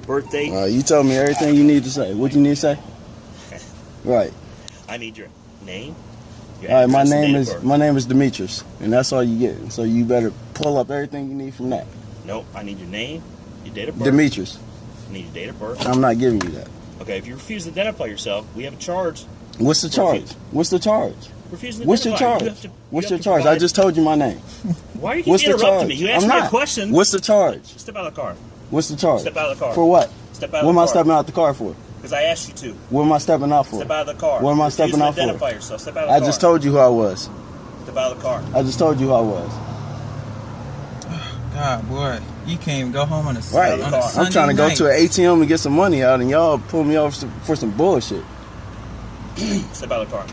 birthday. You told me everything you need to say. What you need to say? Right. I need your name. Your All right, my address, name is Demetrius, and that's all you get. So you better pull up everything you need from that. Nope, I need your name, your date of birth. Demetrius. I need your date of birth. I'm not giving you that. Okay, if you refuse to identify yourself, we have a charge. What's the charge? What's the charge? Refusing to What's your identify. charge? What's your charge? I just told you my name. Why are you keep interrupting me? You asked me a question. What's the charge? Step out of the car. What's the charge? Step out of the car. For what? Step out of the car. What am I stepping out the car for? Because I asked you to. What am I stepping out for? Step out of the car. What am I stepping out for? Identify yourself. Step out of the car. I just told you who I was. Step out of the car. I just told you who I was. God, boy, you can't even go home on a Right. on a Sunday I'm trying to go night. to an ATM and get some money out, and y'all pull me off for some bullshit. Step out of the car.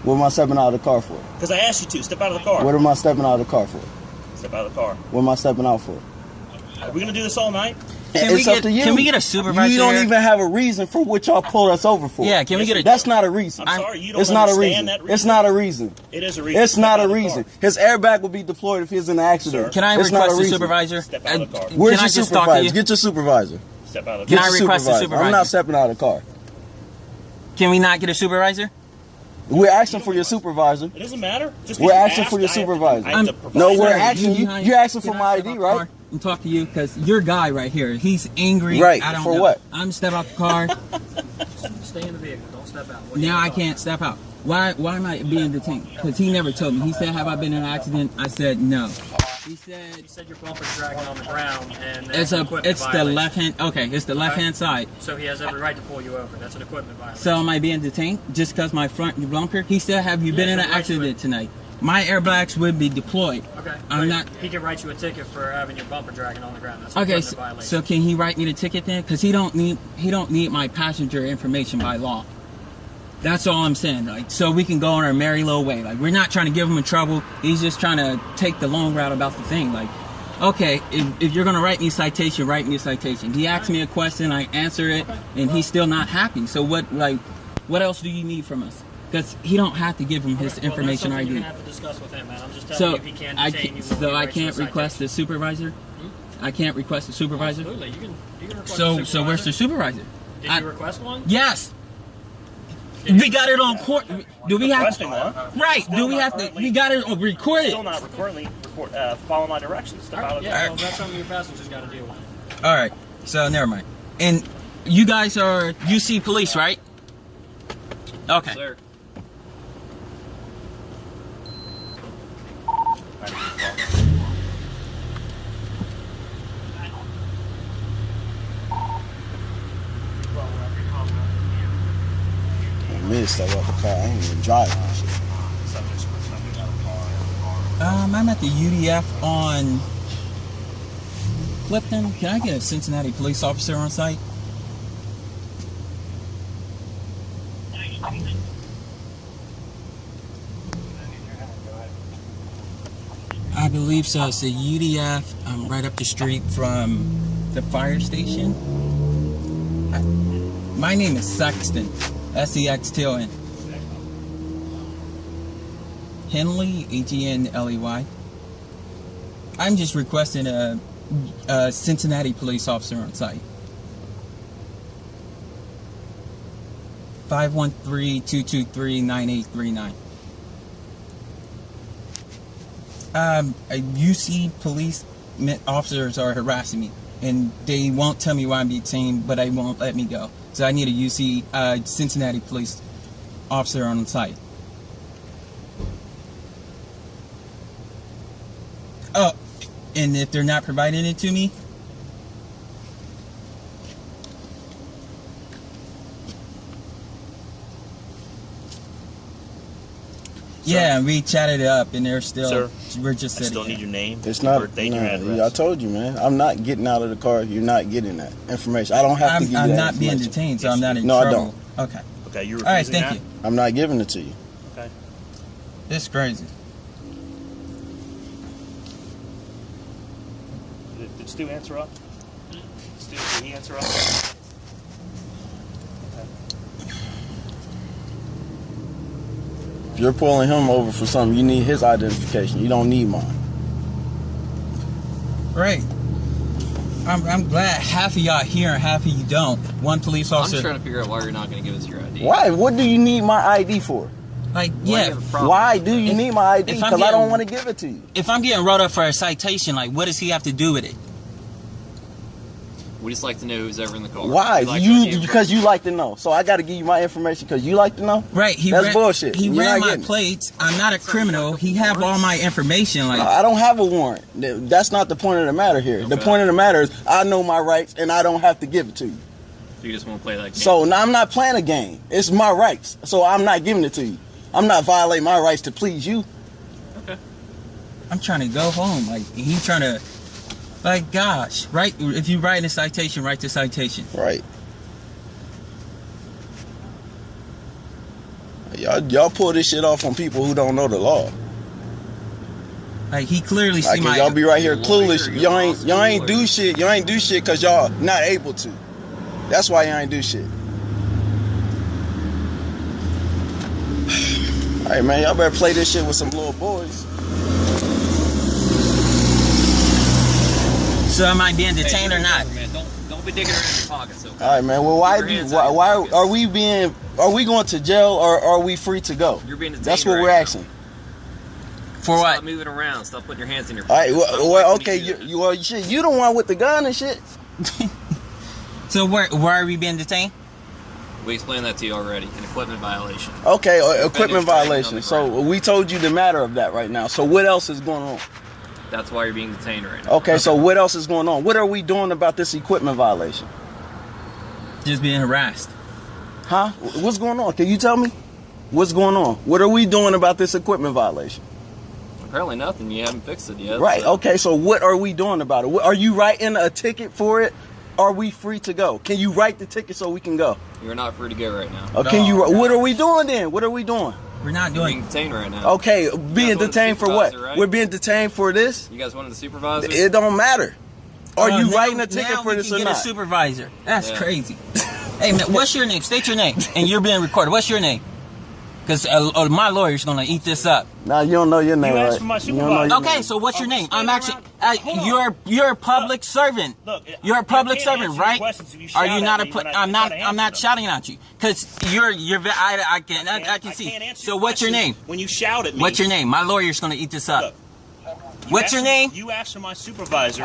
What am I stepping out of the car for? Because I asked you to. Step out of the car. What am I stepping out of the car for? Step out of the car. What am I stepping out for? Are we going to do this all night? It's up to you. Can we get a supervisor? You don't even have a reason for what y'all pulled us over for. Yeah, can we get a... That's not a reason. I'm sorry, you don't It's not a understand reason. that reason. It's not a reason. It is a reason. It's not a reason. His airbag will be deployed if he's in an accident. Sir. Can I It's not request a a reason. supervisor? Step out of the car. Where's Can I your just talk to supervisor? you? Get your supervisor. Step out of the Can car. I request a supervisor? I'm not stepping out of the car. Can we not get a supervisor? We're asking for your supervisor. It doesn't matter. Just We're 'cause you asking for your asked, I have to- supervisor. I have to provide No, that. we're Sorry, asking you. You're asking for Can my I ID, step out the right? car and talk to you because your guy right here, he's angry. Right, I don't for know. what? I'm step out the car. Stay in the vehicle. Don't step out. Now I can't step out. Why am I being detained? Because he never told me. He said, "Have I been in an accident?" I said, "No." He said Your bumper's dragging on the ground, and it's the left hand. Okay, it's the left hand side. So he has every right to pull you over. That's an equipment violation. So am I being detained just because my front bumper? He said, "Have you been in an accident tonight?" My airbags would be deployed. Okay. I'm not. He can write you a ticket for having your bumper dragging on the ground. That's an Okay, equipment violation. so can he write me the ticket then? Because he don't need my passenger information by law. That's all I'm saying. Like, so we can go on our merry little way. Like, we're not trying to give him trouble. He's just trying to take the long route about the thing. Like, okay, if you're gonna write me a citation, write me a citation. He asked me a question, I answer it, and he's still not happy. So what else do you need from us? Because he don't have to give him his information Well, that's something ID. you're gonna have to discuss with him, man. I'm just telling you, he can't detain you. I can't request a supervisor. I can't request a supervisor. Absolutely, you can request a So supervisor. where's the supervisor? Did you request one? Yes. We got it on court. Do we have Requesting one. right? Do we have to? We got it recorded. Still not follow my directions. Step out of the Yeah, car. well, that's something your passengers got to deal with. All right. So never mind. And you guys are UC police, right? Okay. Sir. Me step out the car. I ain't even driving. I'm at the UDF on Clifton. Can I get a Cincinnati police officer on site? I believe so. It's the UDF. I'm right up the street from the fire station. My name is Sexton. S-E-X-T-O-N. Henley, H-E-N-L-E-Y. I'm just requesting a Cincinnati police officer on site. 513-223-9839. UC police officers are harassing me, and they won't tell me why I'm detained, but they won't let me go. So I need a UC Cincinnati police officer on site. Oh, and if they're not providing it to me, yeah, we chatted it up, and they're still. Sir, we're just I sitting still here. need your name, It's your not. birthday, and your No, address. I told you, man. I'm not getting out of the car. You're not getting that information. I don't have to give you that I'm not being information. detained, so Yes, I'm not in No, I trouble. Okay. Okay, you're refusing All right, thank that? you. I'm not giving it to you. Okay. It's crazy. Did Stu answer up? Stu, did he answer up? If you're pulling him over for something, you need his identification. You don't need mine. Right. I'm glad half of y'all here and half of you don't. One police I'm officer. just trying to figure out why you're not going to give us your ID. Why? What do you need my ID for? Like, yeah. Why do you need my ID? Because I don't want to give it to you. If I'm getting wrote up for a citation, like, what does he have to do with it? We just like to know who's ever in the car. Why? Because you like to know. So I got to give you my information because you like to know? Right. That's bullshit. He ran my plates. I'm not a criminal. He have all my information. Like, no, I don't have a warrant. That's not the point of the matter here. Okay. The point of the matter is I know my rights and I don't have to give it to you. So you just want to play that game? So now I'm not playing a game. It's my rights. So I'm not giving it to you. I'm not violating my rights to please you. Okay. I'm trying to go home. Like, he trying to... Like, gosh, right? If you write a citation, write the citation. Right. Y'all pull this shit off on people who don't know the law. Like, he clearly see my... Y'all be right here clueless. Y'all ain't do shit. Y'all ain't do shit because y'all not able to. That's why y'all ain't do shit. All right, man. Y'all better play this shit with some little boys. So am I being detained or not? Man, don't be digging around in your pockets. Okay? All right, man. Well, why are we going to jail or are we free to go? You're being detained. That's what we're asking. For what? Stop moving around. Stop putting your hands in your pockets. All right. Well, okay. Shit. You the one with the gun and shit. So where are we being detained? We explained that to you already. An equipment violation. Okay, equipment violation. So we told you the matter of that right now. So what else is going on? That's why you're being detained right now. Okay, so what else is going on? What are we doing about this equipment violation? Just being harassed. Huh? What's going on? Can you tell me? What's going on? What are we doing about this equipment violation? Apparently nothing. You haven't fixed it yet. Right. So. Okay, so what are we doing about it? Are you writing a ticket for it? Are we free to go? Can you write the ticket so we can go? You're not free to go right now. What are we doing then? What are we doing? We're not You're doing... being detained right now. Okay, being detained for what? Right? We're being detained for this? You guys wanted the supervisor? It don't matter. Are you writing a ticket for this or not? Now we can get a supervisor. That's crazy. Hey, man, what's your name? State your name. And you're being recorded. What's your name? Because my lawyer's going to eat this up. Nah, you don't know your name, right? For my supervisor. Okay, so what's your name? I'm actually... you're a public servant. Look, you're a public servant, right? Are you not a... I'm not shouting at you. Because I can see. So what's your name? When you shout at me... What's your name? My lawyer's going to eat this up. What's your name? You asked for my supervisor.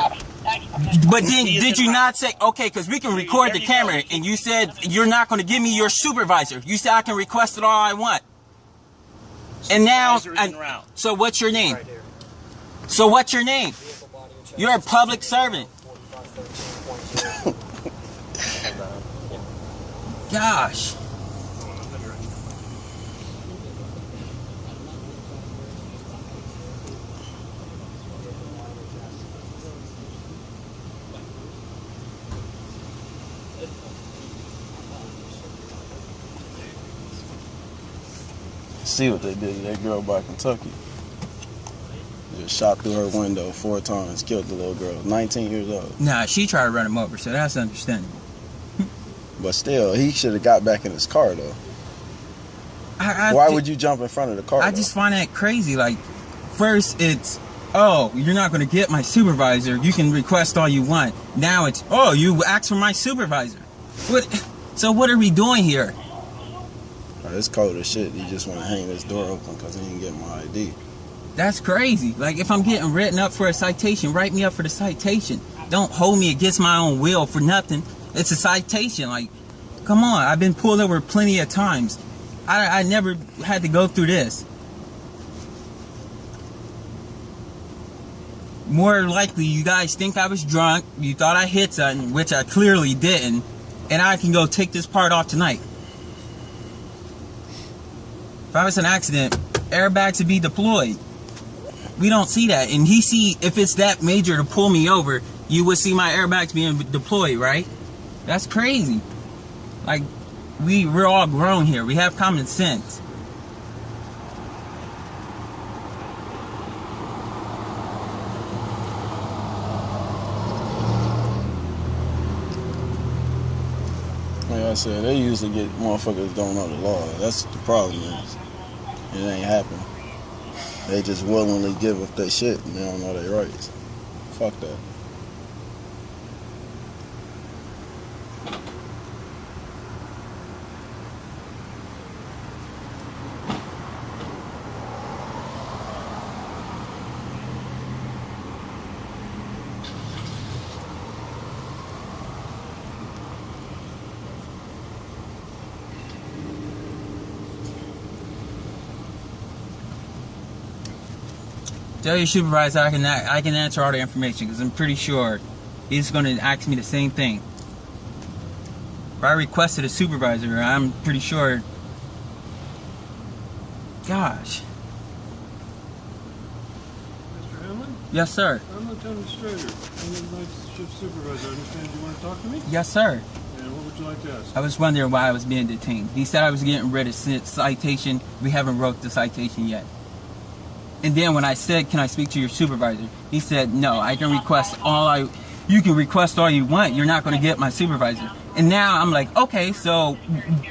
But then did you not say, okay, because we can record the camera, and you said you're not going to give me your supervisor. You said I can request it all I want. And now, so what's your name? So what's your name? You're a public servant. Gosh. See what they did to that girl by Kentucky. Just shot through her window 4 times, killed the little girl, 19 years old. Nah, she tried to run him over, so that's understandable. But still, he should have got back in his car, though. Why would you jump in front of the car? I just find that crazy. Like, first it's, oh, you're not going to get my supervisor. You can request all you want. Now it's, oh, you asked for my supervisor. So what are we doing here? It's cold as shit. He just want to hang this door open because he didn't get my ID. That's crazy. Like, if I'm getting written up for a citation, write me up for the citation. Don't hold me against my own will for nothing. It's a citation. Like, come on. I've been pulled over plenty of times. I never had to go through this. More likely, you guys think I was drunk. You thought I hit something, which I clearly didn't. And I can go take this part off tonight. If I was an accident, airbags would be deployed. We don't see that. And if it's that major to pull me over, you would see my airbags being deployed, right? That's crazy. Like, we're all grown here. We have common sense. Like I said, they usually get motherfuckers don't know the law. That's the problem is. It ain't happen. They just willingly give up their shit and they don't know their rights. Fuck that. Tell your supervisor I can answer all the information because I'm pretty sure he's going to ask me the same thing. If I requested a supervisor, I'm pretty sure. Gosh. Mr. Henley? Yes, sir. I'm Lieutenant Strader. I'm the night shift supervisor. I understand you want to talk to me? Yes, sir. And what would you like to ask? I was wondering why I was being detained. He said I was getting rid of citation. We haven't wrote the citation yet. And then when I said, can I speak to your supervisor? He said, no, I can request you can request all you want. You're not going to get my supervisor. And now I'm like, okay, so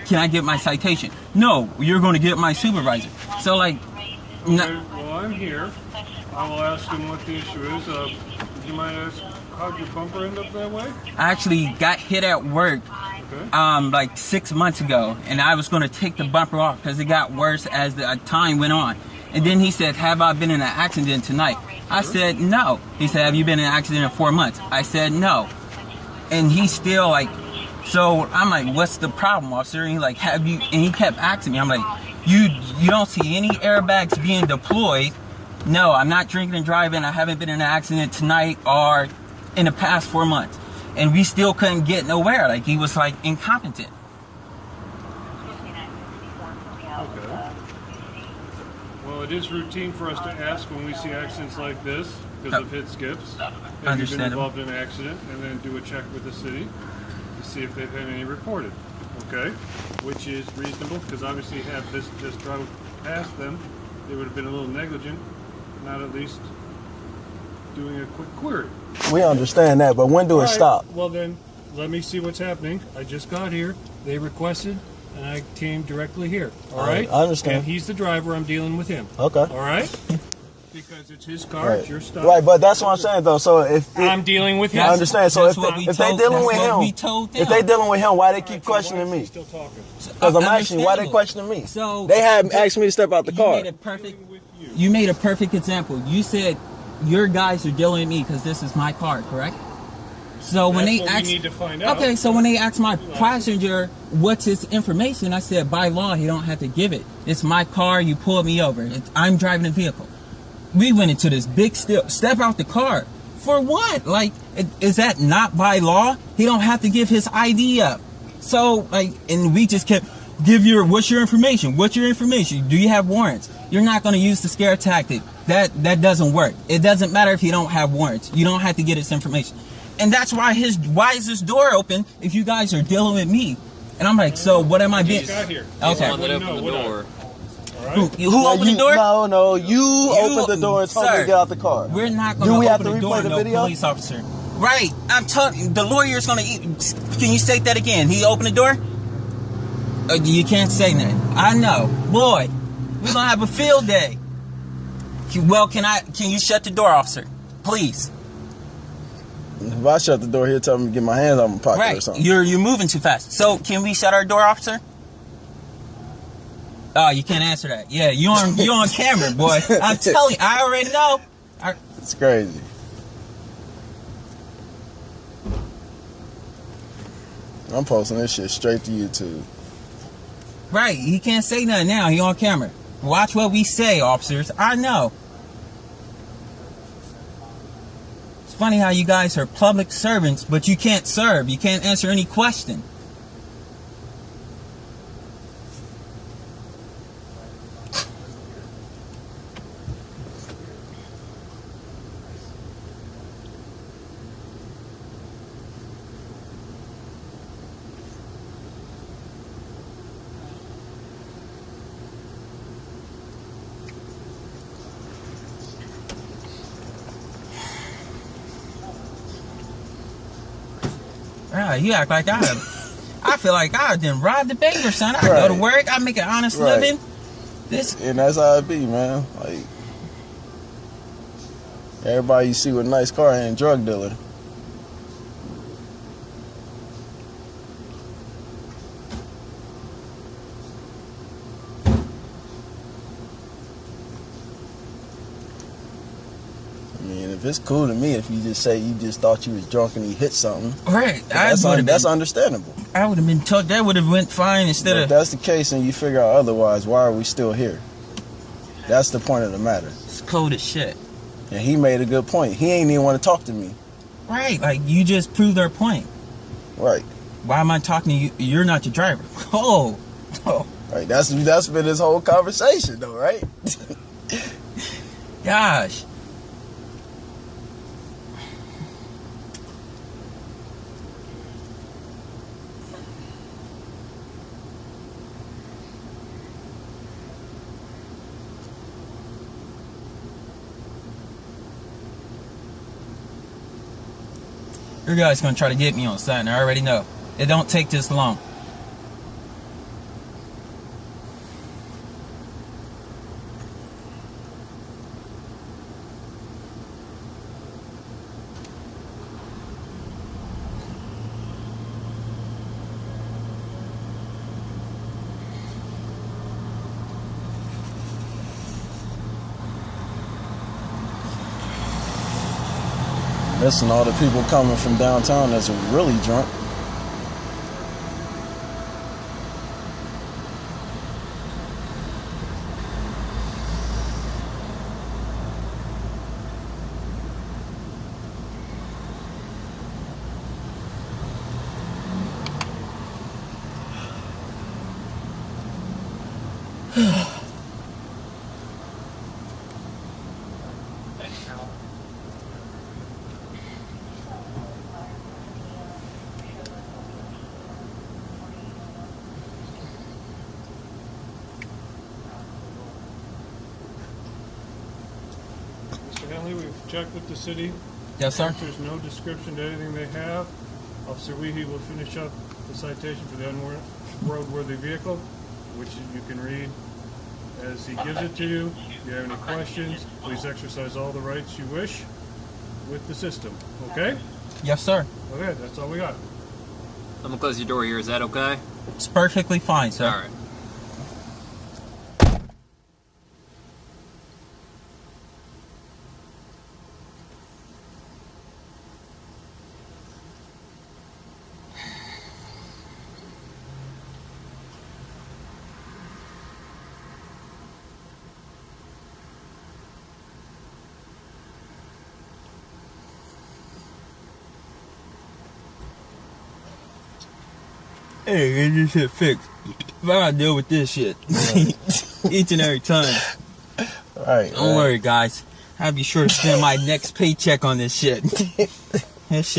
can I get my citation? No, you're going to get my supervisor. So like, Okay, well, I'm here. I will ask him what the issue is. You might ask, how'd your bumper end up that way? I actually got hit at work Okay. like 6 months ago, and I was going to take the bumper off because it got worse as the time went on. And then he said, have I been in an accident tonight? I said, no. He said, have you been in an accident in 4 months? I said, no. And he's still like, so I'm like, what's the problem, officer? And he's like, have you, and he kept asking me, I'm like, you don't see any airbags being deployed. No, I'm not drinking and driving. I haven't been in an accident tonight or in the past 4 months. And we still couldn't get nowhere. Like, he was like incompetent. Okay. Well, it is routine for us to ask when we see accidents like this because of hit skips. Have you been Understandable. involved in an accident? And then do a check with the city to see if they've had any reported. Okay? Which is reasonable because obviously had this just drove past them, they would have been a little negligent, not at least doing a quick query. We understand that, but when do it All right, stop? Well then, let me see what's happening. I just got here. They requested, and I came directly here. All right? I understand. And he's the driver. I'm dealing with him. Okay. All right? Because it's his car. Right. It's your stuff. Right, but that's what I'm saying though. So if I'm dealing with him. I understand. So That's if what we they told- dealing with that's what we him, told them. if they dealing with him, why they keep All right, so questioning why is he me? still talking? Because I'm asking why they questioning me. So They have asked me to step out the you car. made a perfect. Dealing with you. You made a perfect example. You said your guys are dealing with me because this is my car, correct? So when That's they what ask, we need to find out. okay, so when they ask my passenger what's his information, I said by law he don't have to give it. It's my car. You pulled me over. I'm driving the vehicle. We went into this big step out the car for what? Like, is that not by law? He don't have to give his ID up. So like, and we just kept what's your information? What's your information? Do you have warrants? You're not going to use the scare tactic. That doesn't work. It doesn't matter if you don't have warrants. You don't have to get his information. And that's why why is this door open if you guys are dealing with me? And I'm like, so what am I being? Just got here. He's the Okay. one that opened the What up? door. All right? Who opened the door? No, you opened the door and told me Sir, to get out the car. We're not going Do we to have open to the door replay to the no video? police officer. Right. I'm telling the lawyer's going to eat. Can you state that again? He opened the door? You can't say that. I know. Boy, we're going to have a field day. Well, can you shut the door, officer? Please. If I shut the door, he'll tell me to get my hands out of my pocket or Right. something. You're moving too fast. So can we shut our door, officer? Oh, you can't answer that. Yeah, you on camera, boy. I'm telling you, I already know. It's crazy. I'm posting this shit straight to YouTube. Right, he can't say nothing now. He on camera. Watch what we say, officers. I know. It's funny how you guys are public servants, but you can't serve. You can't answer any question. You act like I feel like I didn't rob the bank or something. I go to work, I make an honest living. And that's how it be, man. Like, everybody you see with a nice car ain't a drug dealer. I mean, if it's cool to me if you just say you just thought you was drunk and he hit something. Right. That's understandable. I would have been told that would have went fine instead But of. if that's the case and you figure out otherwise, why are we still here? That's the point of the matter. It's cold as shit. And he made a good point. He ain't even want to talk to me. Right, like you just proved their point. Right. Why am I talking to you? You're not the driver. Oh. Right. That's been his whole conversation, though, right? Gosh. Your guy's gonna try to get me on something. I already know. It don't take this long. Listen, all the people coming from downtown that's really drunk. Mr. Henley, we've checked with the city. Yes, sir. There's no description to anything they have. Officer Weehee will finish up the citation for the unroadworthy vehicle, which you can read as he gives it to you. If you have any questions, please exercise all the rights you wish with the system. Okay? Yes, sir. Okay, that's all we got. I'm gonna close your door here. Is that okay? It's perfectly fine, sir. All right. Hey, get this shit fixed. I gotta deal with this shit each and every time. All right. Don't worry, guys. I'll be sure to spend my next paycheck on this shit. This shit.